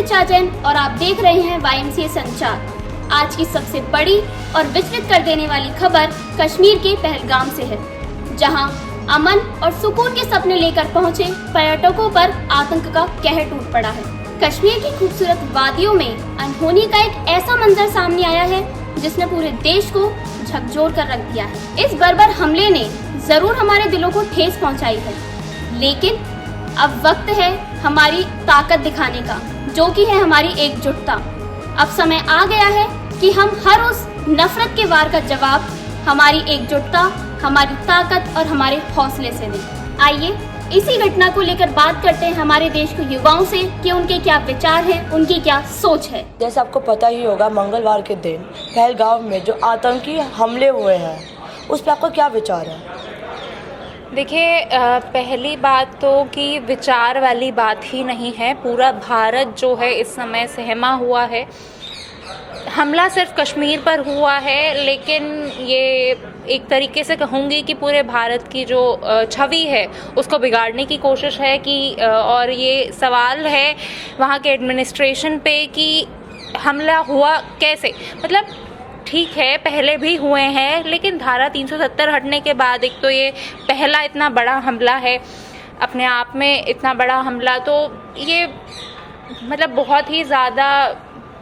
ऋचा जैन और आप देख रहे हैं YMCA संचार। आज की सबसे बड़ी और विचलित कर देने वाली खबर कश्मीर के पहलगाम से है, जहां अमन और सुकून के सपने लेकर पहुंचे पर्यटकों पर आतंक का कहर टूट पड़ा है। कश्मीर की खूबसूरत वादियों में अनहोनी का एक ऐसा मंजर सामने आया है जिसने पूरे देश को झकझोर कर रख दिया है। इस बर्बर हमले ने जरूर हमारे दिलों को ठेस पहुंचाई है, लेकिन अब वक्त है हमारी ताकत दिखाने का, जो कि है हमारी एकजुटता। अब समय आ गया है कि हम हर उस नफरत के वार का जवाब हमारी एकजुटता, हमारी ताकत और हमारे हौसले से दें। आइए इसी घटना को लेकर बात करते हैं हमारे देश के युवाओं से कि उनके क्या विचार हैं, उनकी क्या सोच है। जैसे आपको पता ही होगा, मंगलवार के दिन पहलगाम में जो आतंकी हमले हुए हैं उस पर आपका क्या विचार है? देखिए, पहली बात तो कि विचार वाली बात ही नहीं है। पूरा भारत जो है इस समय सहमा हुआ है। हमला सिर्फ कश्मीर पर हुआ है, लेकिन ये एक तरीके से कहूँगी कि पूरे भारत की जो छवि है उसको बिगाड़ने की कोशिश है कि और ये सवाल है वहाँ के एडमिनिस्ट्रेशन पे कि हमला हुआ कैसे। मतलब ठीक है, पहले भी हुए हैं, लेकिन धारा 370 हटने के बाद एक तो ये पहला इतना बड़ा हमला है, अपने आप में इतना बड़ा हमला, तो ये मतलब बहुत ही ज़्यादा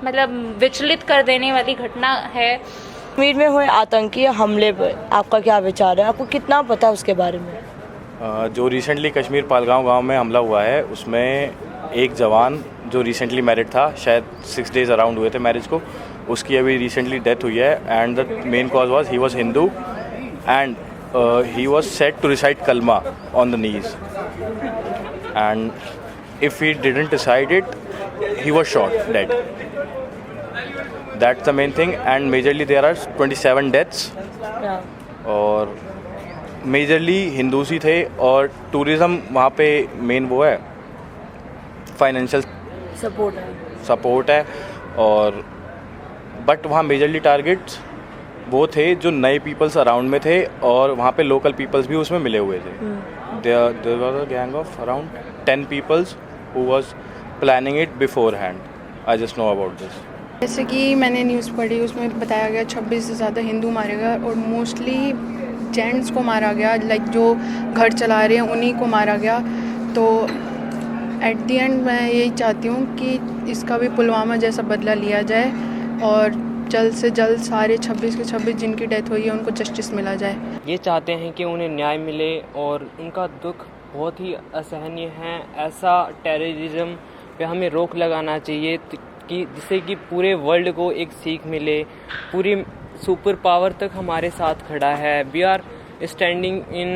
विचलित कर देने वाली घटना है। कश्मीर में हुए आतंकी हमले पर आपका क्या विचार है? आपको कितना पता है उसके बारे में? जो रिसेंटली कश्मीर पहलगाम गांव में हमला हुआ है, उसमें एक जवान जो रिसेंटली मैरिड था, शायद 6 डेज़ अराउंड हुए थे मैरिज को, उसकी अभी रिसेंटली डेथ हुई है। And the main cause was he was Hindu and he was set to recite kalma on the knees, and if he didn't recite it he was shot dead. That's the main thing. And majorly there are 27 deaths और majorly Hindus ही थे। और tourism वहाँ पे main वो है, financial support है। और बट वहाँ मेजरली टारगेट्स वो थे जो नए पीपल्स अराउंड में थे, और वहाँ पे लोकल पीपल्स भी उसमें मिले हुए थे। There was a gang of around 10 peoples who was planning it beforehand. I just know about this. जैसे कि मैंने न्यूज़ पढ़ी, उसमें बताया गया 26 से ज़्यादा हिंदू मारे गए और मोस्टली जेंट्स को मारा गया, लाइक जो घर चला रहे हैं उन्हीं को मारा गया। तो एट दी एंड मैं यही चाहती हूँ कि इसका भी पुलवामा जैसा बदला लिया जाए और जल्द से जल्द सारे 26 के 26 जिनकी डेथ हुई है उनको जस्टिस मिला जाए। ये चाहते हैं कि उन्हें न्याय मिले और उनका दुख बहुत ही असहनीय है। ऐसा टेररिज्म पे हमें रोक लगाना चाहिए कि जिससे कि पूरे वर्ल्ड को एक सीख मिले। पूरी सुपर पावर तक हमारे साथ खड़ा है। We are standing in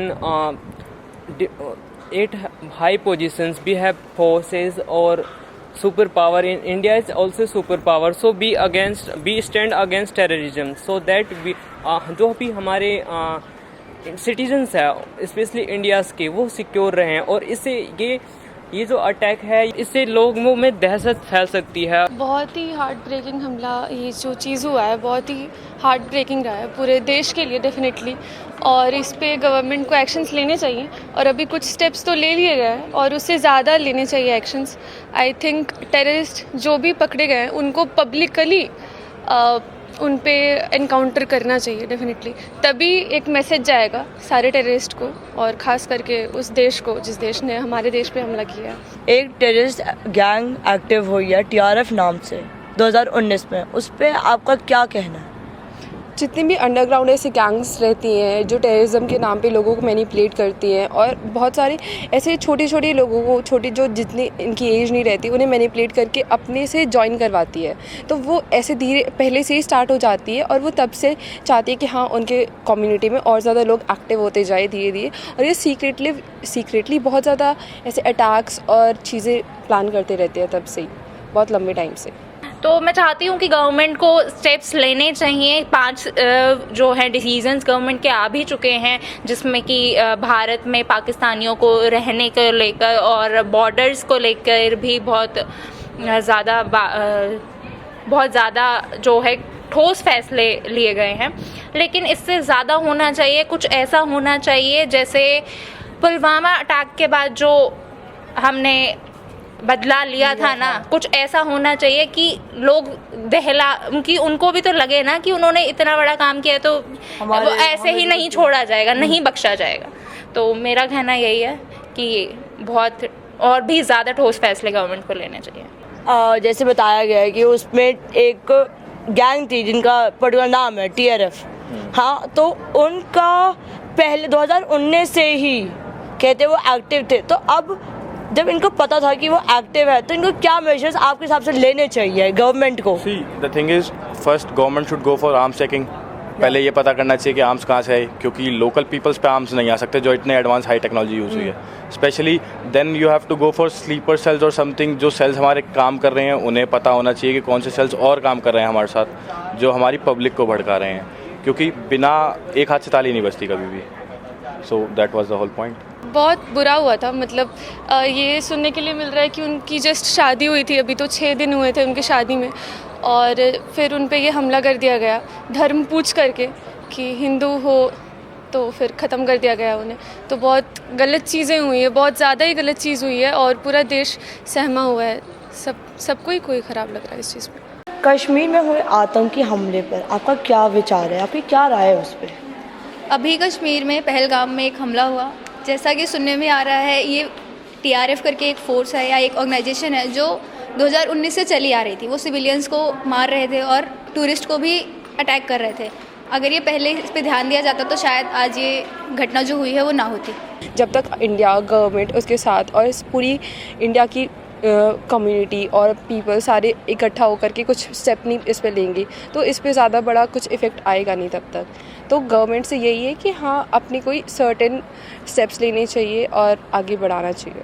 8 high positions. We have forces or superpower. In India is also superpower. So we stand against terrorism. So that we जो भी हमारे सिटीजन्स है, स्पेशली इंडियाज़ के, वो सिक्योर रहें। और इससे ये जो अटैक है, इससे लोगों में दहशत फैल सकती है। बहुत ही हार्ट ब्रेकिंग हमला, ये जो चीज़ हुआ है बहुत ही हार्ट ब्रेकिंग रहा है पूरे देश के लिए डेफिनेटली। और इस पे गवर्नमेंट को एक्शंस लेने चाहिए, और अभी कुछ स्टेप्स तो ले लिए गए हैं और उससे ज़्यादा लेने चाहिए एक्शंस। आई थिंक टेररिस्ट जो भी पकड़े गए हैं उनको पब्लिकली उन पे एनकाउंटर करना चाहिए डेफिनेटली। तभी एक मैसेज जाएगा सारे टेररिस्ट को, और ख़ास करके उस देश को जिस देश ने हमारे देश पे हमला किया। एक टेररिस्ट गैंग एक्टिव हुई है TRF नाम से 2019 में, उस पर आपका क्या कहना है? जितनी भी अंडरग्राउंड ऐसे गैंग्स रहती हैं जो टेररिज्म के नाम पे लोगों को मैनिपुलेट करती हैं, और बहुत सारे ऐसे छोटे छोटे लोगों को, जो जितनी इनकी एज नहीं रहती, उन्हें मैनिपुलेट करके अपने से ज्वाइन करवाती है। तो वो ऐसे धीरे पहले से ही स्टार्ट हो जाती है, और वो तब से चाहती है कि हाँ उनके कम्युनिटी में और ज़्यादा लोग एक्टिव होते जाए धीरे धीरे। और ये सीक्रेटली बहुत ज़्यादा ऐसे अटैक्स और चीज़ें प्लान करते रहते हैं तब से ही, बहुत लंबे टाइम से। तो मैं चाहती हूँ कि गवर्नमेंट को स्टेप्स लेने चाहिए। 5 जो है डिसीजंस गवर्नमेंट के आ भी चुके हैं, जिसमें कि भारत में पाकिस्तानियों को रहने को लेकर और बॉर्डर्स को लेकर भी बहुत ज़्यादा जो है ठोस फैसले लिए गए हैं। लेकिन इससे ज़्यादा होना चाहिए, कुछ ऐसा होना चाहिए जैसे पुलवामा अटैक के बाद जो हमने बदला लिया था ना, कुछ ऐसा होना चाहिए कि लोग कि उनको भी तो लगे ना कि उन्होंने इतना बड़ा काम किया, तो वो ऐसे ही नहीं छोड़ा जाएगा, नहीं बख्शा जाएगा। तो मेरा कहना यही है कि बहुत और भी ज़्यादा ठोस फैसले गवर्नमेंट को लेने चाहिए। जैसे बताया गया है कि उसमें एक गैंग थी जिनका पर्टिकुलर नाम है TRF। हाँ, तो उनका पहले 2019 से ही कहते वो एक्टिव थे। तो अब जब इनको पता था कि वो एक्टिव है, तो इनको क्या मेजर्स आपके हिसाब से लेने चाहिए गवर्नमेंट को? See the thing is, first government should go for arms checking. पहले ये पता करना चाहिए कि आर्म्स कहाँ से है, क्योंकि लोकल पीपल्स पे आर्म्स नहीं आ सकते जो इतने एडवांस हाई टेक्नोलॉजी यूज़ हुई है। Specially then you have to go for sleeper cells और समथिंग, जो सेल्स हमारे काम कर रहे हैं उन्हें पता होना चाहिए कि कौन से सेल्स और काम कर रहे हैं हमारे साथ, जो हमारी पब्लिक को भड़का रहे हैं, क्योंकि बिना एक हाथ से ताली नहीं बजती कभी भी। So that was the whole point. बहुत बुरा हुआ था, मतलब ये सुनने के लिए मिल रहा है कि उनकी जस्ट शादी हुई थी, अभी तो 6 दिन हुए थे उनकी शादी में, और फिर उन पे ये हमला कर दिया गया धर्म पूछ करके कि हिंदू हो, तो फिर ख़त्म कर दिया गया उन्हें। तो बहुत गलत चीज़ें हुई है, बहुत ज़्यादा ही गलत चीज़ हुई है, और पूरा देश सहमा हुआ है। सबको ही कोई ख़राब लग रहा है इस चीज़ में। कश्मीर में हुए आतंकी हमले पर आपका क्या विचार है, आपकी क्या राय है उस पर? अभी कश्मीर में पहलगाम में एक हमला हुआ, जैसा कि सुनने में आ रहा है ये TRF करके एक फोर्स है या एक ऑर्गेनाइजेशन है जो 2019 से चली आ रही थी। वो सिविलियंस को मार रहे थे और टूरिस्ट को भी अटैक कर रहे थे। अगर ये पहले इस पे ध्यान दिया जाता तो शायद आज ये घटना जो हुई है वो ना होती। जब तक इंडिया गवर्नमेंट उसके साथ और इस पूरी इंडिया की कम्युनिटी और पीपल सारे इकट्ठा होकर के कुछ स्टेप नहीं इस पे लेंगे, तो इस पे ज़्यादा बड़ा कुछ इफ़ेक्ट आएगा नहीं तब तक। तो गवर्नमेंट से यही है कि हाँ, अपनी कोई सर्टेन स्टेप्स लेने चाहिए और आगे बढ़ाना चाहिए।